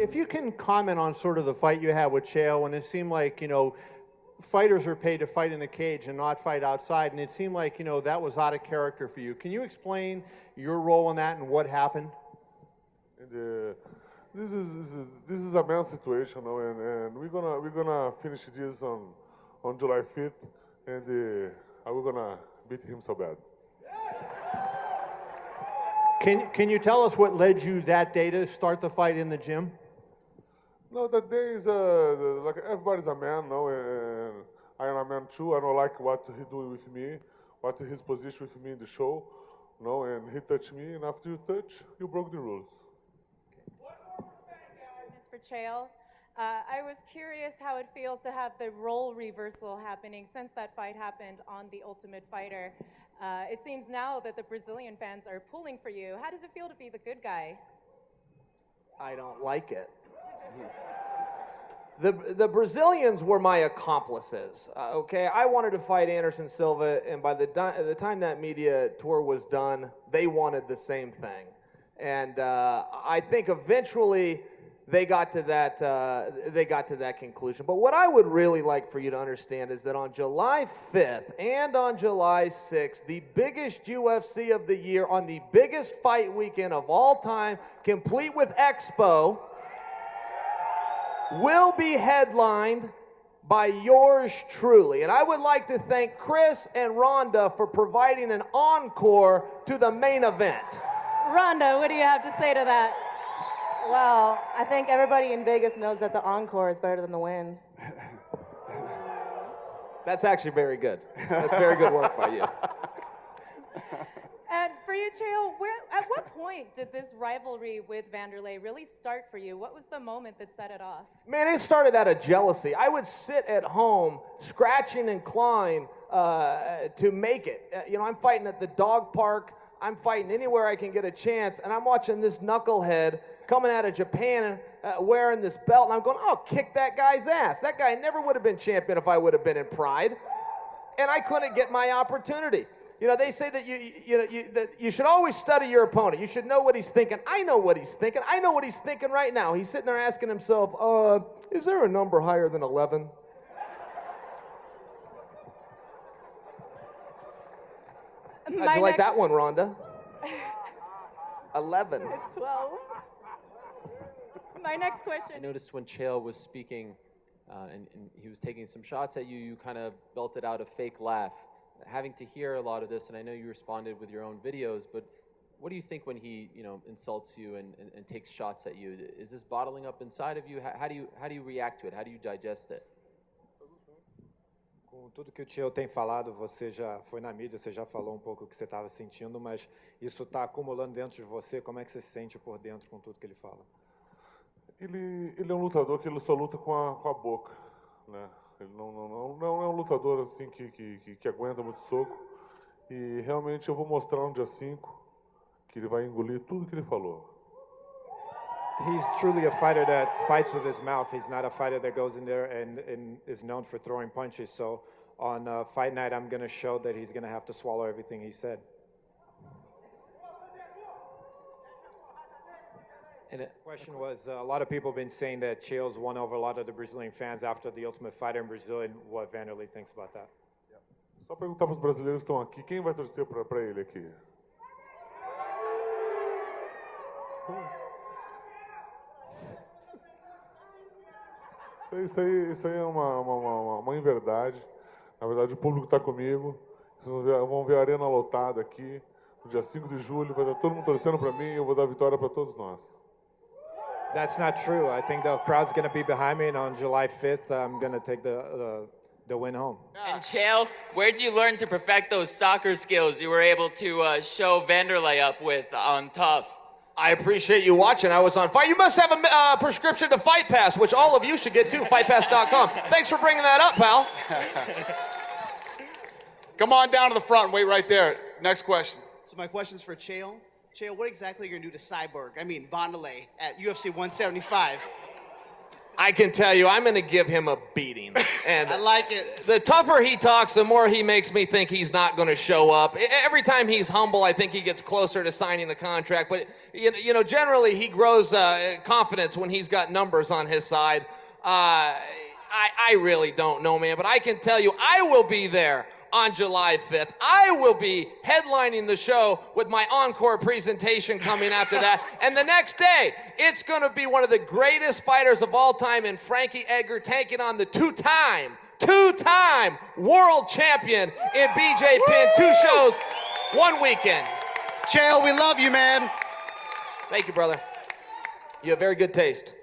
if you can comment on sort of the fight you had with Chael, when it seemed like, fighters are paid to fight in the cage and not fight outside, and it seemed like, that was out of character for you. Can you explain your role in that and what happened? This is a bad situation, and we're gonna finish this on July 5th, and we're gonna beat him so bad. Can you tell us what led you that day to start the fight in the gym? No, that day is like everybody's a man, and I am a man too. I don't like what he do with me, what his position with me in the show, and he touched me, and after you touch, you broke the rules. For Chael, I was curious how it feels to have the role reversal happening since that fight happened on The Ultimate Fighter. It seems now that the Brazilian fans are pulling for you. How does it feel to be the good guy? I don't like it. The Brazilians were my accomplices. Okay, I wanted to fight Anderson Silva, and by the time that media tour was done, they wanted the same thing. And I think eventually they got to that conclusion. But what I would really like for you to understand is that on July 5th and on July 6th, the biggest UFC of the year, on the biggest fight weekend of all time, complete with Expo, will be headlined by yours truly. And I would like to thank Chris and Rhonda for providing an encore to the main event. Rhonda, what do you have to say to that? Well, I think everybody in Vegas knows that the encore is better than the win. That's actually very good. That's very good work by you. And for you, Chael, at what point did this rivalry with Wanderlei really start for you? What was the moment that set it off? Man, it started out of jealousy. I would sit at home scratching and clawing to make it. I'm fighting at the dog park. I'm fighting anywhere I can get a chance, and I'm watching this knucklehead coming out of Japan wearing this belt, and I'm going, I'll kick that guy's ass. That guy never would have been champion if I would have been in Pride, and I couldn't get my opportunity. They say that that you should always study your opponent. You should know what he's thinking. I know what he's thinking. I know what he's thinking right now. He's sitting there asking himself, is there a number higher than 11? How'd you like that one, Rhonda? 11. It's 12. My next question. I noticed when Chael was speaking and he was taking some shots at you, you kind of belted out a fake laugh. Having to hear a lot of this, and I know you responded with your own videos, but what do you think when he, insults you and takes shots at you? Is this bottling up inside of you? How do you react to it? How do you digest it? Com tudo que o Chael tem falado, você já foi na mídia, você já falou pouco o que você estava sentindo, mas isso está acumulando dentro de você. Como é que você se sente por dentro com tudo que ele fala? Ele é lutador que ele só luta com a boca, né? Ele não é um lutador assim que aguenta muito soco. E realmente eu vou mostrar no dia 5 que ele vai engolir tudo que ele falou. He's truly a fighter that fights with his mouth. He's not a fighter that goes in there and is known for throwing punches. So on fight night, I'm going to show that he's going to have to swallow everything he said. And the question was, a lot of people have been saying that Chael's won over a lot of the Brazilian fans after the Ultimate Fighter in Brazil, and what Wanderlei thinks about that. Só perguntar para os brasileiros que estão aqui, quem vai torcer para ele aqui? Isso aí é uma inverdade. Na verdade, o público está comigo. Vocês vão ver a arena lotada aqui. No dia 5 de julho, vai estar todo mundo torcendo para mim e eu vou dar vitória para todos nós. That's not true. I think the crowd's going to be behind me, and on July 5th, I'm going to take the win home. And Chael, where did you learn to perfect those soccer skills you were able to show Wanderlei up with on Tough? I appreciate you watching. I was on fire. You must have a prescription to Fight Pass, which all of you should get too, fightpass.com. Thanks for bringing that up, pal. Come on down to the front. Wait right there. Next question. So my question is for Chael. Chael, what exactly are you going to do to Wanderlei at UFC 175? I can tell you, I'm going to give him a beating. And I like it. the tougher he talks, the more he makes me think he's not going to show up. Every time he's humble, I think he gets closer to signing the contract. But, generally he grows confidence when he's got numbers on his side. I really don't know, man. But I can tell you, I will be there on July 5th. I will be headlining the show with my encore presentation coming after that. And the next day, it's going to be one of the greatest fighters of all time in Frankie Edgar taking on the two-time world champion in BJ Penn. 2 shows, 1 weekend. Chael, we love you, man. Thank you, brother. You have very good taste.